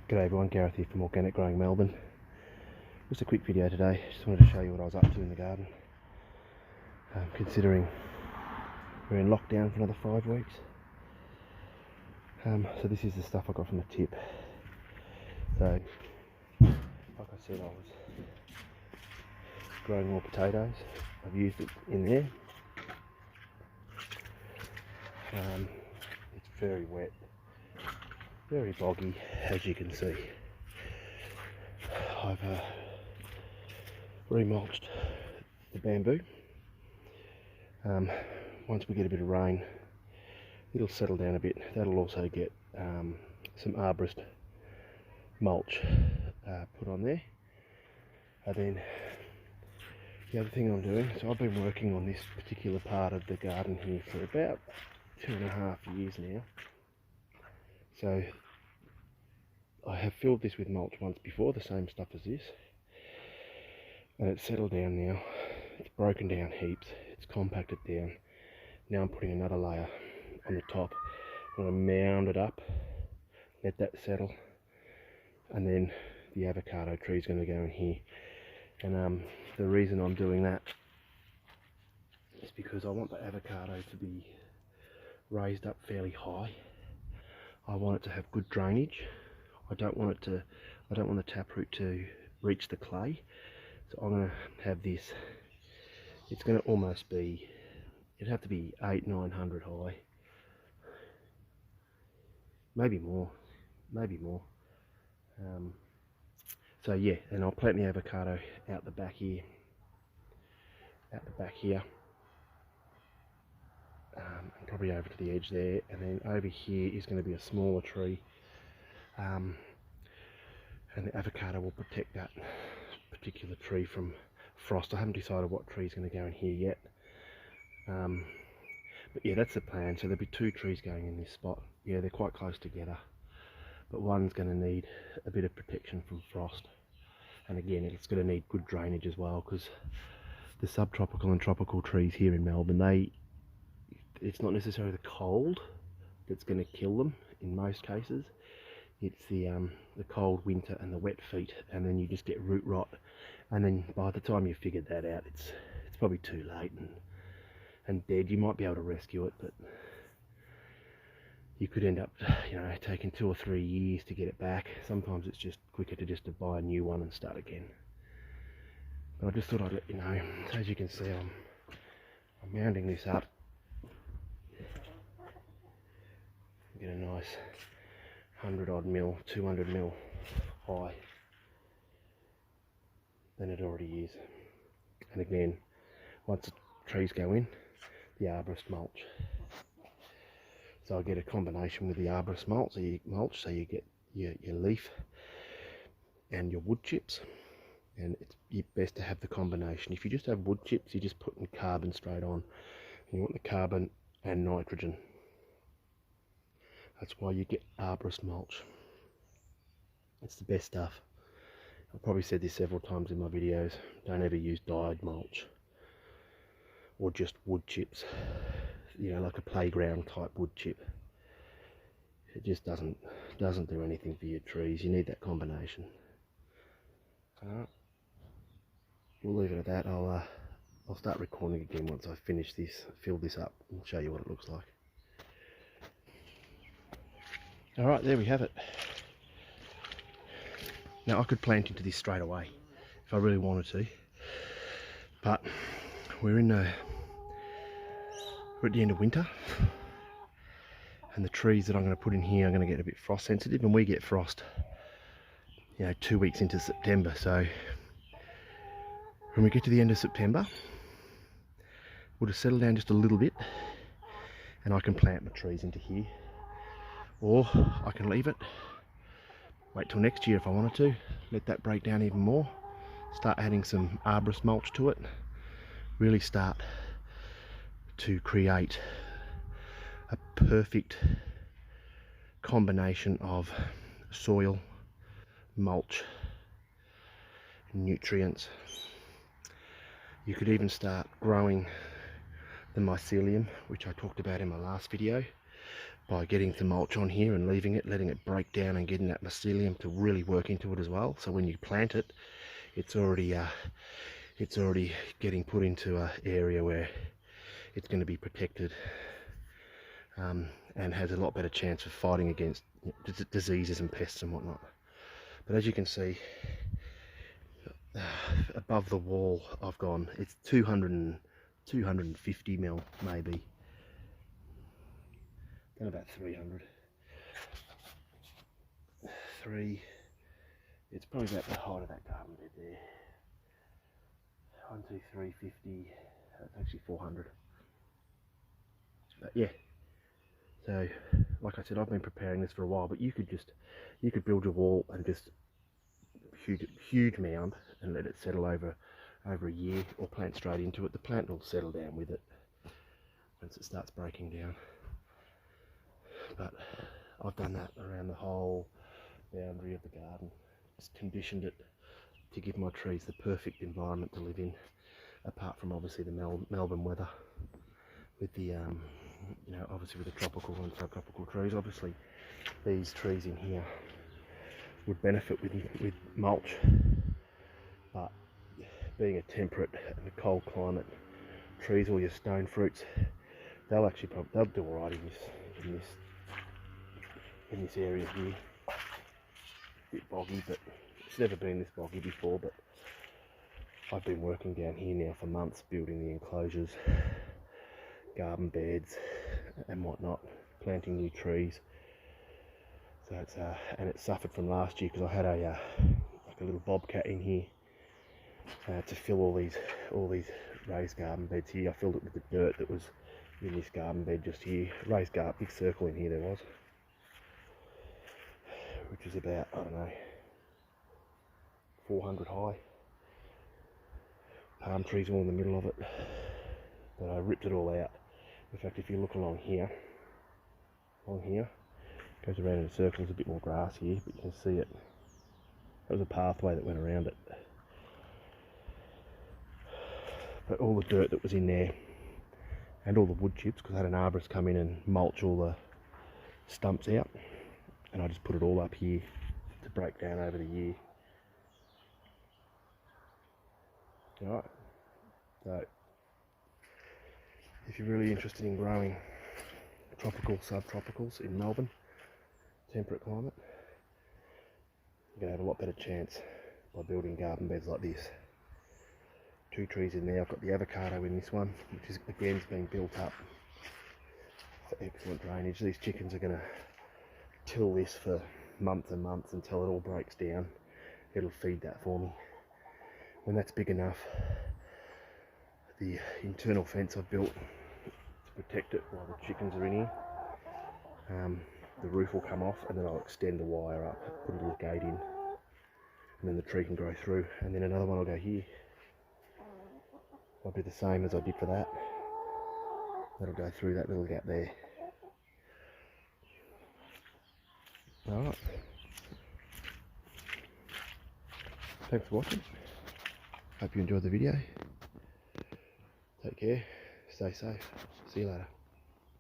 G'day everyone, Gareth here from Organic Growing Melbourne. Just a quick video today. Just wanted to show you what I was up to in the garden. Considering we're in lockdown for another 5 weeks. So this is the stuff I got from the tip. So, like I said, I was growing more potatoes. I've used it in there. It's very wet, very boggy, as you can see. I've remulched the bamboo. Once we get a bit of rain, it'll settle down a bit. That'll also get some arborist mulch put on there. And then the other thing I'm doing, so I've been working on this particular part of the garden here for about 2.5 years now. So I have filled this with mulch once before, the same stuff as this, and it's settled down now. It's broken down heaps, it's compacted down. Now I'm putting another layer on the top. I'm going to mound it up, let that settle, and then the avocado tree is going to go in here. And the reason I'm doing that is because I want the avocado to be raised up fairly high. I want it to have good drainage. I don't want the taproot to reach the clay. So I'm going to have this, it's going to almost be, it'd have to be 800-900 high. Maybe more. So yeah, and I'll plant the avocado out the back here. And probably over to the edge there, and then over here is going to be a smaller tree, and the avocado will protect that particular tree from frost. I haven't decided what tree is going to go in here yet, but yeah, that's the plan. So there'll be 2 trees going in this spot. Yeah, they're quite close together, but one's going to need a bit of protection from frost, and again it's going to need good drainage as well, because the subtropical and tropical trees here in Melbourne, it's not necessarily the cold that's going to kill them in most cases. It's the cold winter and the wet feet, and then you just get root rot, and then by the time you've figured that out, it's probably too late and dead. You might be able to rescue it, but you could end up, taking 2 or 3 years to get it back. Sometimes it's just quicker to buy a new one and start again. But I just thought I'd let you know. So as you can see, I'm mounding this up. Get a nice 100-odd mil, 200 mil high than it already is. And again, once the trees go in, the arborist mulch. So I get a combination with the arborist mulch, so you get your leaf and your wood chips. And it's best to have the combination. If you just have wood chips, you're just putting carbon straight on. And you want the carbon and nitrogen. That's why you get arborist mulch. It's the best stuff. I've probably said this several times in my videos. Don't ever use dyed mulch or just wood chips. Like a playground type wood chip. It just doesn't do anything for your trees. You need that combination. We'll leave it at that. I'll start recording again once I finish this, fill this up, and show you what it looks like. Alright, there we have it. Now I could plant into this straight away if I really wanted to, but we're at the end of winter, and the trees that I'm going to put in here are going to get a bit frost sensitive, and we get frost 2 weeks into September. So when we get to the end of September, we'll just settle down just a little bit, and I can plant my trees into here. Or I can leave it, wait till next year if I wanted to, let that break down even more, start adding some arborist mulch to it, really start to create a perfect combination of soil, mulch, nutrients. You could even start growing the mycelium, which I talked about in my last video. by getting the mulch on here and leaving it, letting it break down and getting that mycelium to really work into it as well. So when you plant it, it's already getting put into an area where it's going to be protected, and has a lot better chance of fighting against diseases and pests and whatnot. But as you can see, above the wall I've gone, it's 250 mil maybe, then about 300. It's probably about the height of that garden bed there. 1, 2, 3, 50, that's actually 400. But yeah, so like I said, I've been preparing this for a while, but you could build your wall and just huge mound and let it settle over a year, or plant straight into it. The plant will settle down with it once it starts breaking down. But I've done that around the whole boundary of the garden, just conditioned it to give my trees the perfect environment to live in, apart from obviously the Melbourne weather with the you know, obviously with the tropical and subtropical trees. Obviously these trees in here would benefit with mulch, but being a temperate and a cold climate, trees or your stone fruits, they'll do all right in this area here. A bit boggy, but it's never been this boggy before. But I've been working down here now for months, building the enclosures, garden beds and whatnot, planting new trees. So it's and it suffered from last year because I had like a little bobcat in here to fill all these raised garden beds here. I filled it with the dirt that was in this garden bed just here. Raised garden, big circle in here there was, which is about, I don't know, 400 high. Palm trees all in the middle of it, but I ripped it all out. In fact, if you look along here, goes around in a circle. There's a bit more grass here, but you can see it. There was a pathway that went around it. But all the dirt that was in there, and all the wood chips, because I had an arborist come in and mulch all the stumps out, and I just put it all up here to break down over the year. Alright, so if you're really interested in growing tropical, subtropicals in Melbourne, temperate climate, you're going to have a lot better chance by building garden beds like this. 2 trees in there. I've got the avocado in this one, which is again being built up for excellent drainage. These chickens are going to till this for months and months until it all breaks down. It'll feed that for me. When that's big enough, the internal fence I've built to protect it while the chickens are in here, the roof will come off, and then I'll extend the wire up, put a little gate in, and then the tree can grow through, and then another one will go here. I'll do the same as I did for that. That'll go through that little gap there. Alright. Thanks for watching. Hope you enjoyed the video. Take care. Stay safe. See you later.